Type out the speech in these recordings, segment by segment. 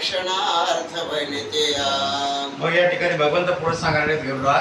रक्षणार्थ वैनिते मग या ठिकाणी भगवंत पुढे सांगणारे गरुडा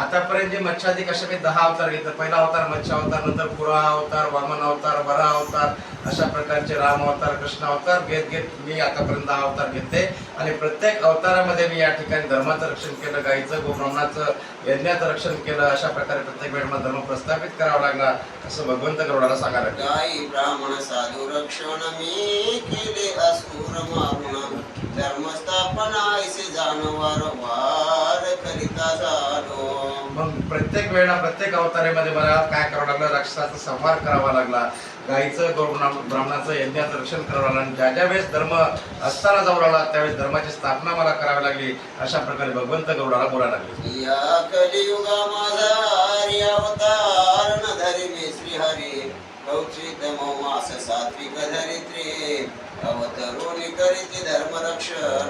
आतापर्यंत जे मच्छादी कश्यपे 10 अवतार घेतले. पहिला अवतार मत्स्य अवतार, नंतर पुरा अवतार, वामन अवतार, वरा अवतार, अशा प्रकारचे राम अवतार, कृष्ण अवतार घेत मी आतापर्यंत 10 अवतार घेतले. आणि प्रत्येक अवतारामध्ये मी या ठिकाणी धर्माचं रक्षण केलं, गाईचं गोब्राह्मणाचं यज्ञाचं रक्षण केलं. अशा प्रकारे प्रत्येक वेळेस मला धर्म प्रस्थापित करावा लागला असं भगवंत गरुडाला सांगायला. गाई ब्राह्मण साधू रक्षण मी केले असुर मारून धर्मस्थापना ऐसे जानवर वार करिता झालो. मग प्रत्येक वेळेला प्रत्येक अवतारामध्ये मला काय करावं लागलं, राक्षसाचा संहार करावा लागला, गाईचं ब्राह्मणाचं यज्ञाचं रक्षण करावं लागलं. ज्या ज्या वेळेस धर्म असताना जाऊ लागला त्यावेळेस धर्माची स्थापना मला करावी लागली. अशा प्रकारे भगवंत गरुडाला बोलायला लागले. या कलियुगा माझा हरी अवतार न धरी मी श्रीहरी कौचित मास सात्विक धरित्री अवतरुणी करीती धर्म रक्षण.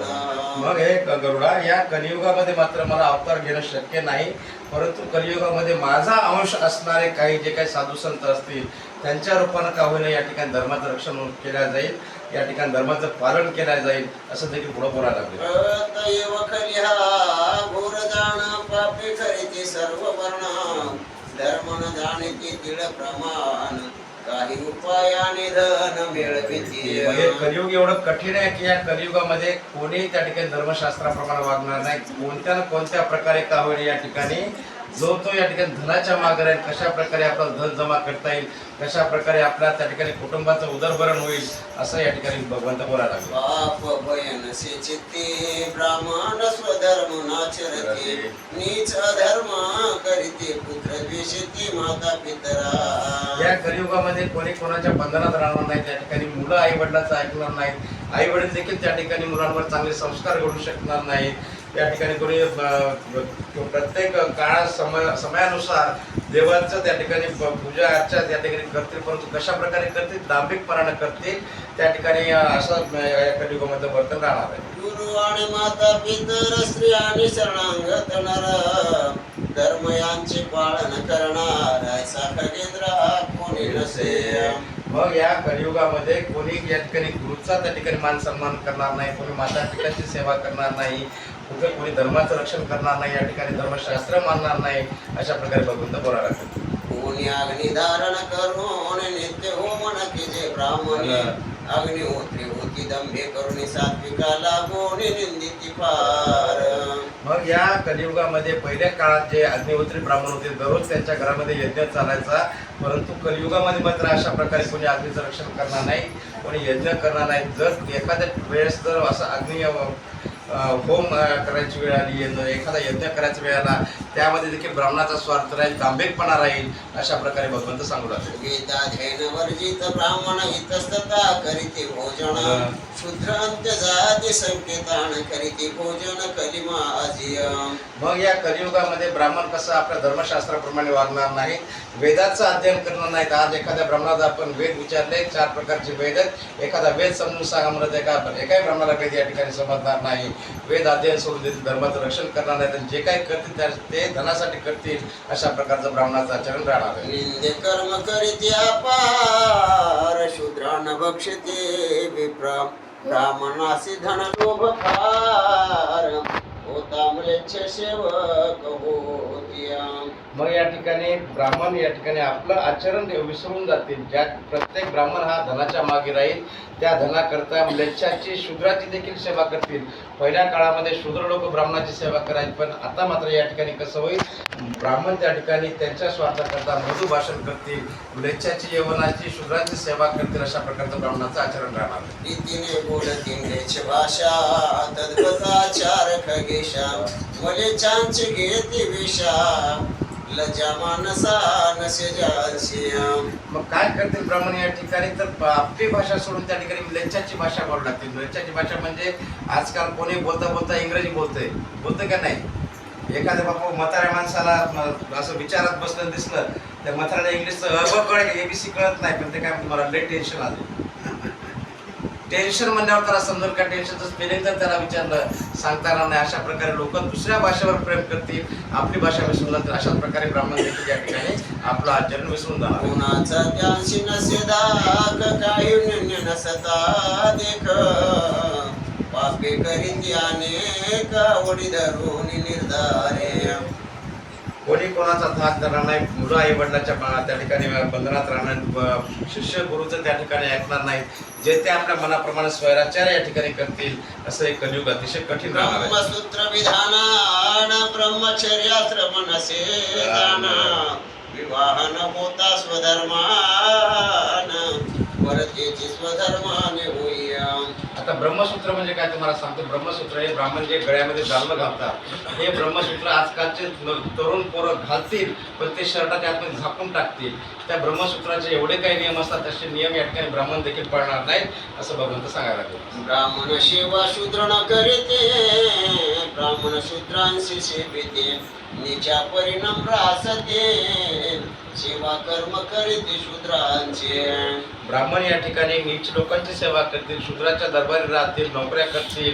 मग हे गरुडा या कलियुगामध्ये मात्र मला अवतार घेणं शक्य नाही, परंतु कलियुगामध्ये माझा अंश असणारे काही जे काही साधू संत असतील त्यांच्या रूपानं का होईना या ठिकाणी धर्माचं रक्षण केलं जाईल, या ठिकाणी धर्माचं पालन केलं जाईल असं देखील पुढे बोलायला लागले. घोर जाण पापी करीती सर्व वर्ण धर्म न जाणीती दीड प्रमाण काही उपायाने धन मिळविती. कलियुग एवढं कठीण आहे की या कलियुगामध्ये कोणी त्या ठिकाणी धर्मशास्त्राप्रमाणे वागणार नाही. कोणत्या ना कोणत्या प्रकारे का होईल या ठिकाणी जो तो या ठिकाणी धनाच्या मागे राहील. कशा प्रकारे आपलं धन जमा करता येईल, कशा प्रकारे आपल्या त्या ठिकाणी कुटुंबाचं उदरभरण होईल असं या ठिकाणी भगवंत बोलायला लागले. पाप भयनसे चित्ते ब्राह्मण स्वधर्म नाचरते नीच अधर्म करीते पुत्र द्वेषती माता पितरा. या कलियुगामध्ये कोणी कोणाच्या बंधनात राहणार नाही. त्या ठिकाणी मुलं आई वडिलांचं ऐकणार नाहीत. आई वडील देखील त्या ठिकाणी मुलांवर चांगले संस्कार घडू शकणार नाहीत. त्या ठिकाणी कोणी प्रत्येक काळात समयानुसार देवाचं त्या ठिकाणी पूजा अर्चा त्या ठिकाणी करतील, परंतु कशा प्रकारे करतील, दांभिकपणानं करतील. त्या ठिकाणी असं या कलियुगामध्ये वर्तन राहणार आहे. गुरु आणि माता पितर स्त्री आणि शरणांगत नर धर्म यांचे पालन करणार ऐसा खगेंद्र कोणी नसे. मग या कलियुगामध्ये कोणी या ठिकाणी गुरुचा त्या ठिकाणी मान सन्मान करणार नाही, कोणी माता पित्याची सेवा करणार नाही, कुठे कोणी धर्माचं रक्षण करणार नाही, या ठिकाणी धर्मशास्त्र मानणार नाही. अशा प्रकारे भगवंत बोलायला लागले. कोणी अग्नि धारण करून नित्य होमन केजे ब्राह्मणे अग्निहोत्री होती दंभे करून सात्विकाला कोणी निंदिती फार. मग या कलियुगामध्ये पहिल्या काळात जे अग्निहोत्री ब्राह्मण होते दररोज त्यांच्या घरामध्ये यज्ञ चालायचा, परंतु कलियुगामध्ये मात्र अशा प्रकारे कोणी अग्नीचं रक्षण करणार नाही, कोणी यज्ञ करणार नाही. जर एखाद्या वेळेस जर असं अग्नी होम करायची वेळ आली, एखादा यज्ञ करायच्या वेळेला त्यामध्ये देखील ब्राह्मणाचा स्वार्थ राहील, दांभिकपणा राहील. अशा प्रकारे भगवंत सांगू लागले. गीताध्ययन वर्जित ब्राह्मण इतस्तता करीते भोजन शूद्र अंत्य जाती संकेतान करीते भोजन कलिमाजिय. मग या कलियुगामध्ये ब्राह्मण कसं आपल्या धर्मशास्त्राप्रमाणे वागणार नाही, वेदाचं अध्ययन करणार नाहीत. आज एखाद्या ब्राह्मणाला आपण वेद विचारले, 4 प्रकारचे वेद आहेत, एखादा वेद समजून सांगा म्हणत एकाही ब्राह्मणाला वेद या ठिकाणी समजणार नाही. वेद अध्ययन सोडून देतील, धर्माचं रक्षण करणार नाही, आणि जे काही करतील ते धनासाठी करतील. अशा प्रकारचं ब्राह्मणाचं आचरण राहणार आहे. निंदे कर्म करीते अपार शूद्रान भक्षते विप्र ब्राह्मणासी धन लोभ फार होता म्लेच्छ सेवक होतिया. मग या ठिकाणी ब्राह्मण या ठिकाणी आपलं आचरण विसरून जातील. ज्या प्रत्येक ब्राह्मण हा धनाच्या मागे राहील, त्या धनाकरता म्लेच्छाची शूद्राची देखील सेवा करतील. पहिल्या काळामध्ये शूद्र लोक ब्राह्मणाची सेवा करायची, पण आता मात्र या ठिकाणी कसं होईल, ब्राह्मण त्या ठिकाणी त्यांच्या स्वार्थाकरता मधु भाषण करतील, म्लेच्छाची यवनाची शूद्राची सेवा करतील. अशा प्रकारचं ब्राह्मणाचं आचरण राहणार. रीतीने बोलती म्लेच्छ भाषा तद्गताचार खगेशा म्लेच्छांची घेती विषा लज्जा मानसा नसे जालसिया. मग काय करतील ब्राह्मण या ठिकाणी, तर आपली भाषा सोडून त्या ठिकाणी म्लेच्छाची भाषा बोलू लागतील. म्लेच्छाची भाषा म्हणजे आजकाल कोणी बोलता बोलता इंग्रजी बोलतंय का नाही. एखाद्या बापू म्हाताऱ्या माणसाला असं विचारात बसलं दिसलं, त्या म्हाताऱ्याला इंग्लिशचं कळत ABC कळत नाही, पण ते काय मला लय टेन्शन आलं. टेन्शन म्हणल्यावर त्याला समजून का टेन्शनचं स्पेलिंग जर त्याला विचारलं सांगता येणार नाही. अशा प्रकारे लोक दुसऱ्या भाषेवर प्रेम करतील, आपली भाषा विसरून जातील. अशा प्रकारे ब्राह्मण देखील या ठिकाणी आपलं आचरण विसरून जाणार. कोणाचा त्यांशी नसे दाग काही नसता देख पापे करीती अनेक वडी धरून निर्धारे. कोणी कोणाचा धाक धरणार नाही, मुलं आई वडिलांच्या त्या ठिकाणी बंधनात राहणार, शिष्य गुरुचं त्या ठिकाणी ऐकणार नाहीत, जे ते आपल्या मनाप्रमाणे स्वैराचार्य या ठिकाणी करतील, असं एक कलियुग अतिशय कठीण राहणार आहे. ब्रह्मसूत्र विधान ब्रह्मचर्याश्रम नसे जाण, विवाह न होता स्वधर्मान, परतेची स्वधर्माने होई. आता ब्रह्मसूत्र म्हणजे काय तुम्हाला सांगतो. ब्रह्मसूत्र हे ब्राह्मण जे गळ्यामध्ये जाल्म घालतात, हे ब्रह्मसूत्र आजकालचे तरुण पोरं घालतील, पण ते शर्टाच्या आतमध्ये झाकून टाकतील. त्या ब्रह्मसूत्राचे एवढे काही नियम असतात, तसे नियम या ठिकाणी ब्राह्मण देखील पाळणार नाहीत, असं भगवंत सांगायला लागले. ब्राह्मण सेवा शूद्र न करीते, ब्राह्मण शूद्रांशी सेविते, नीचा परिणाम रासते, सेवा कर्म करीते शूद्रांचे. ब्राह्मण या ठिकाणी नीच लोकांची सेवा करतील, शूद्राच्या दरबारी राहतील, नोकऱ्या करतील.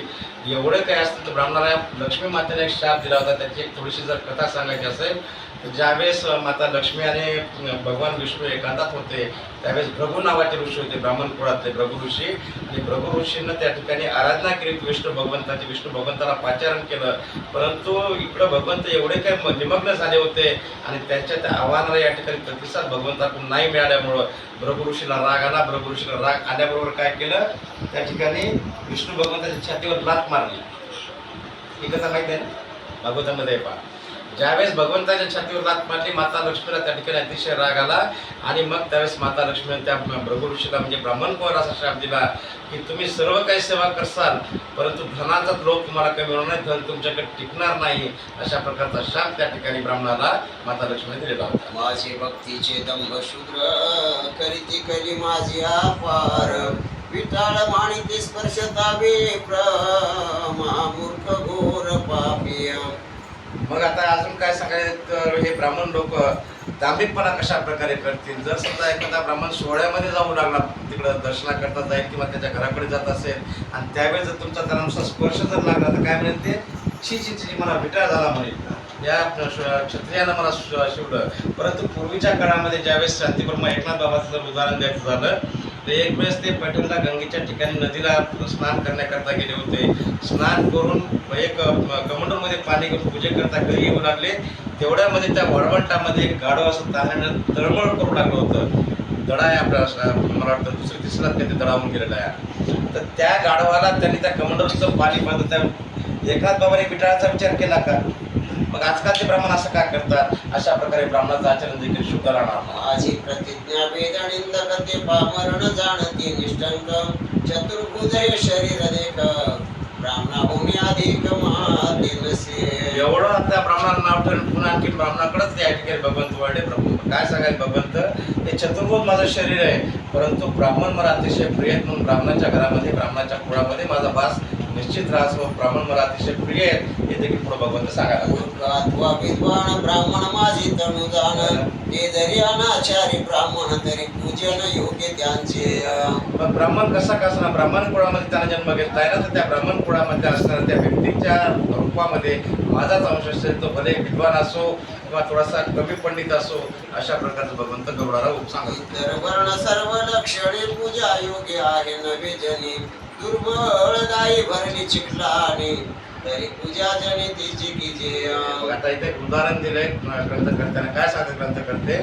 एवढं काय असतं तर ब्राह्मणाला लक्ष्मी मातेने एक शाप दिला होता. त्याची एक थोडीशी जर कथा सांगायची असेल तर ज्यावेळेस माता लक्ष्मी आणि भगवान विष्णू एकांतात होते, त्यावेळेस भृगू नावाचे ऋषी होते, ब्राह्मण कुळातले भृगू ऋषी. आणि भृगू ऋषींना त्या ठिकाणी आराधना केली विष्णू भगवंताची. विष्णू भगवंताला पाचारण केलं, परंतु इकडं भगवंत एवढे काही निमग्न झाले होते आणि त्यांच्या त्या आव्हानाला या ठिकाणी प्रतिसाद भगवंताकडून नाही मिळाल्यामुळं भृगू ऋषीला राग आला. भृगू ऋषीला राग आल्याबरोबर काय केलं, त्या ठिकाणी विष्णू भगवंताच्या छातीवर लाथ मारली. ही कथा माहिती आहे ना, भागवतामध्ये पहा. ज्यावेळेस भगवंताच्या छातीवर लाथ मारली, माता लक्ष्मीला त्या ठिकाणी अतिशय राग आला आणि मग त्यावेळेस माता लक्ष्मीने त्या भृगू ऋषीला म्हणजे ब्राह्मण कुमार असा शाप दिला की तुम्ही सर्व काही सेवा करसाल, परंतु धनाचा लोभ तुम्हाला कमी होणार नाही, धन तुमच्याकडे टिकणार नाही, अशा प्रकारचा शाप त्या ठिकाणी ब्राह्मणाला माता लक्ष्मीने दिलेला होता. माझे भक्तीचे दंभ शूद्र करीती कली माझी अपार, विटाळ माणिती स्पर्शतावे मूर्ख घोर पापी. मग आता अजून काय सांगायचं, हे ब्राह्मण लोक दांभिकपणा कशा प्रकारे करतील. जर समजा एखादा ब्राह्मण सोहळ्यामध्ये जाऊ लागला, तिकडं दर्शनाकरता जाईल किंवा त्याच्या घराकडे जात असेल आणि त्यावेळेस जर तुमचा त्यानुसार स्पर्श जर लागला तर काय म्हणेल ते, छी छी छी मला विटाळ झाला म्हणेल, या क्षत्रियानं मला शिवलं. परंतु पूर्वीच्या काळामध्ये ज्यावेळेस शांतीब्रह्म एकनाथ बाबाचं जर उदाहरण द्यायचं झालं तर एक वेळेस ते पैठणला गंगेच्या ठिकाणी नदीला स्नान करण्याकरता गेले होते. स्नान करून एक कमंडलमध्ये पाणी घेऊन पूजेकरता घरी येऊ लागले. तेवढ्यामध्ये त्या वळवंटामध्ये एक गाढव असं ताऱ्यानं तळमळ करू लागलं होतं. दडा आहे आपल्या, मला वाटतं दुसऱ्या तिसऱ्यात काही दडावून गेलेला आहे. तर त्या गाढवाला त्यांनी त्या कमंडलचं पाणी पाहतं, त्या एकनाथ बाबाने विटाळाचा विचार केला का? मग आजकालचे ब्राह्मण असं काय करतात? अशा प्रकारे ब्राह्मणाचं आचरण देखील शुद्ध राहणार. माझी प्रतिज्ञा वेद निंदक ते पामरण जाणती निष्ठंक, चतुर्भुज हे शरीर देख, ब्राह्मणाहून अधिक माते नसे. एवढं आता ब्राह्मणाला नाव ठेवून पुन्हा आणखी ब्राह्मणाकडेच या ठिकाणी भगवंत वाढले. काय सांगायला भगवंत, हे चतुर्भुज माझं शरीर आहे, परंतु ब्राह्मण मला अतिशय प्रिय आहेत, म्हणून ब्राह्मणाच्या घरामध्ये ब्राह्मणाच्या कुळामध्ये माझा वास निश्चित राहस व ब्राह्मण मला अतिशय प्रिय आहेत, हे देखील पुढे भगवंत सांगायला. मूर्ख अथवा विद्वान ब्राह्मण माझी तनु जाण, ते जरी अनाचारी ब्राह्मण तरी पूजन योग्य त्यांचे. पण ब्राह्मण कसा कसं, ब्राह्मण कुळामध्ये त्याला जन्म घेतला आहे ना, तर त्या ब्राह्मण कुळामध्ये असणाऱ्या त्या व्यक्तीच्या रूपामध्ये माझाच अंश असेल, तो भले विद्वान असो किंवा थोडासा कमी पंडित असो, अशा प्रकारचं भगवंत गौडाला सांगतो. इतर वर्ण सर्व लक्षणे पूजा योग्य आहे नवे जनी, दुर्बळ गायी भरली चिखलाने, तरी पूजा जनी तिची कीजे. आता इथे एक उदाहरण दिलंय ग्रंथकर्त्याने. काय सांगत ग्रंथकर्ते,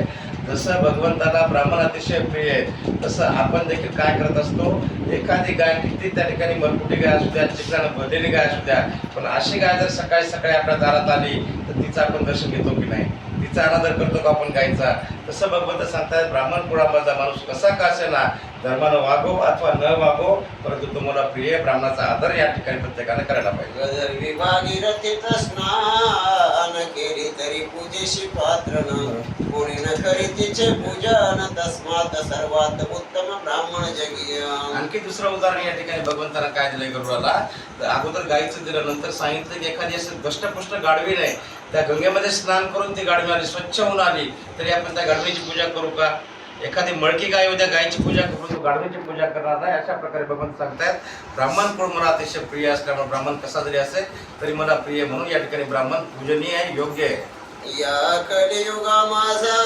जसं भगवंताला ब्राह्मण अतिशय प्रिय आहे, तसं आपण देखील काय करत असतो, एखादी गाय किती त्या ठिकाणी मरकुटी गाय असू द्या, चिखलानं भरलेली गाय असू द्या, पण अशी गाय जर सकाळी सकाळी आपल्या दारात आली तर तिचं आपण दर्शन घेतो की नाही, तिचा अनादर करतो का आपण गायचा. तसं भगवंत सांगतात, ब्राह्मण कुळामधला माणूस कसा का असेना, धर्मानं वागो अथवा न वागो, परंतु तुम्हाला प्रिय ब्राह्मणाचा आदर या ठिकाणी प्रत्येकाने करायला पाहिजे. गजर विभागी रथित स्नान केली तरी पूजेशी पात्र न, कोणी न करी तिचे पूजन, तस्मात सर्वात उत्तम ब्राह्मण जगी. आणखी दुसरं उदाहरण या ठिकाणी भगवंतानं काय दिलंय गरुडाला, तर अगोदर गायीचं दिलं, नंतर सांगितलं की एखादी असं दष्टपुष्ट गाढवी नाही, त्या गंगेमध्ये स्नान करून ती गाढवी आली, स्वच्छ होऊन आली, तरी आपण त्या गाढवीची पूजा करू का? एखादी मळकी गाय उद्या गायीची पूजा करून तो गाढवीची पूजा करणार नाही. अशा प्रकारे भगवंत सांगतायत, ब्राह्मण कुळ मला अतिशय प्रिय असल्यामुळे ब्राह्मण कसा जरी असेल तरी मला प्रिय, म्हणून या ठिकाणी ब्राह्मण पूजनीय आहे, योग्य आहे. या कलियुगा माझा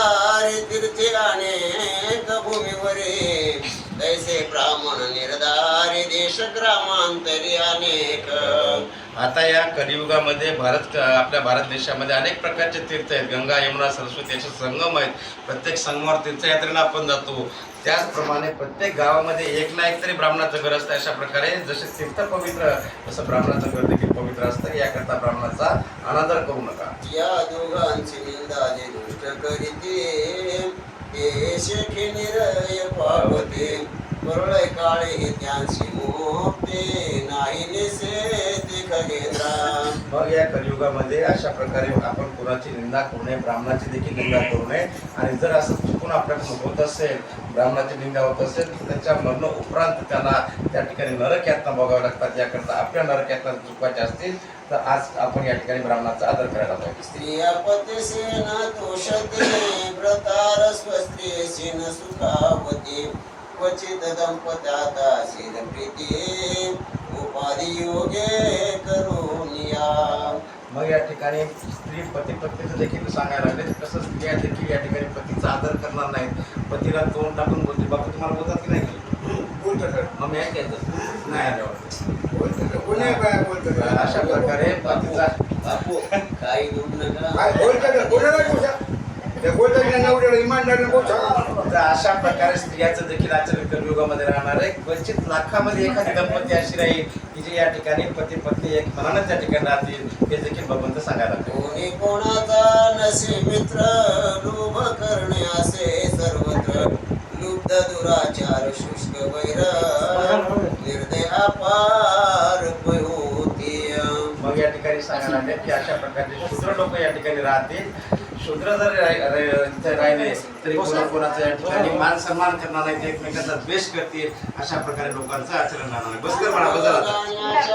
रे तीर्थे अनेक भूमीवरे, तैसे ब्राह्मण निर्धारी दे देश ग्रामांतरी अनेक. आता या कलियुगामध्ये आपल्या भारत देशामध्ये अनेक प्रकारचे तीर्थ आहेत. गंगा, यमुना, सरस्वती असे संगम आहेत. प्रत्येक संगमावर तीर्थयात्रेला आपण जातो. त्याचप्रमाणे प्रत्येक गावामध्ये एक ना एक तरी ब्राह्मणाचं घर असतं. अशा प्रकारे जसे तीर्थ पवित्र तसं ब्राह्मणाचं घर देखील पवित्र असतं. याकरता ब्राह्मणाचा अनादर करू नका. या दोघांची निंदा जे दुष्ट करीते ते शेखी निरय पावते. परळय काळे हे त्यांची मोहते नाही नेसे ते खगेंद्रा. मग या कलियुगामध्ये अशा प्रकारे आपण कोणाची निंदा करू नये, ब्राह्मणाची देखील निंदा करू नये. आणि जर असं चुकून आपल्याकडून होत असेल, ब्राह्मणाची निंदा होत असेल, तर त्याच्या मरण उपरांत त्याला त्या ठिकाणी नरक यातना भोगाव्या लागतात. याकरता आपल्या नरक यातना चुकवायच्या असतील तर आज आपण या ठिकाणी ब्राह्मणाचा आदर करायला पाहिजे. स्त्रिया पतीसे न तोषते व्रतार स्वस्त्रियसी न सुखावती. क्वचित दंपत्याता शील प्रीती उपाधी योगे करुनिया. मग या ठिकाणी स्त्री पतीचं देखील सांगायला लागले. कसं स्त्रिया देखील या ठिकाणी पतीचा आदर करणार नाहीत. पतीला तोंड टाकून बोलते. बाबा तुम्हाला बोलतात की नाही? मग मी ऐकायचं नाही आल्यावर अशा प्रकारे पतीचा बापू काही बोलू नका. तर अशा प्रकारे स्त्रियाचं देखील आचरण कलियुगामध्ये राहणार आहे. क्वचित लाखामध्ये एखादी दंपती अशी राहील की जे या ठिकाणी पती पत्नी एक मनानं त्या ठिकाणी राहतील. हे देखील भगवंत सांगायला लागले. कोणी कोणाचा नसे मित्र लोभ करणे असे सर्वत्र. लुब्ध दुराचार शुष्क वैर निर्दय अपार होती. मग या ठिकाणी सांगायला लागले की अशा प्रकारचे शूद्र लोक या ठिकाणी राहतील. शूद्र जर इथे राहिले तरी कोणाचं या ठिकाणी मान सन्मान करणार नाही, एकमेकांचा द्वेष करतील. अशा प्रकारे लोकांचं आचरण राहणार. बस कर म्हणा, बदल.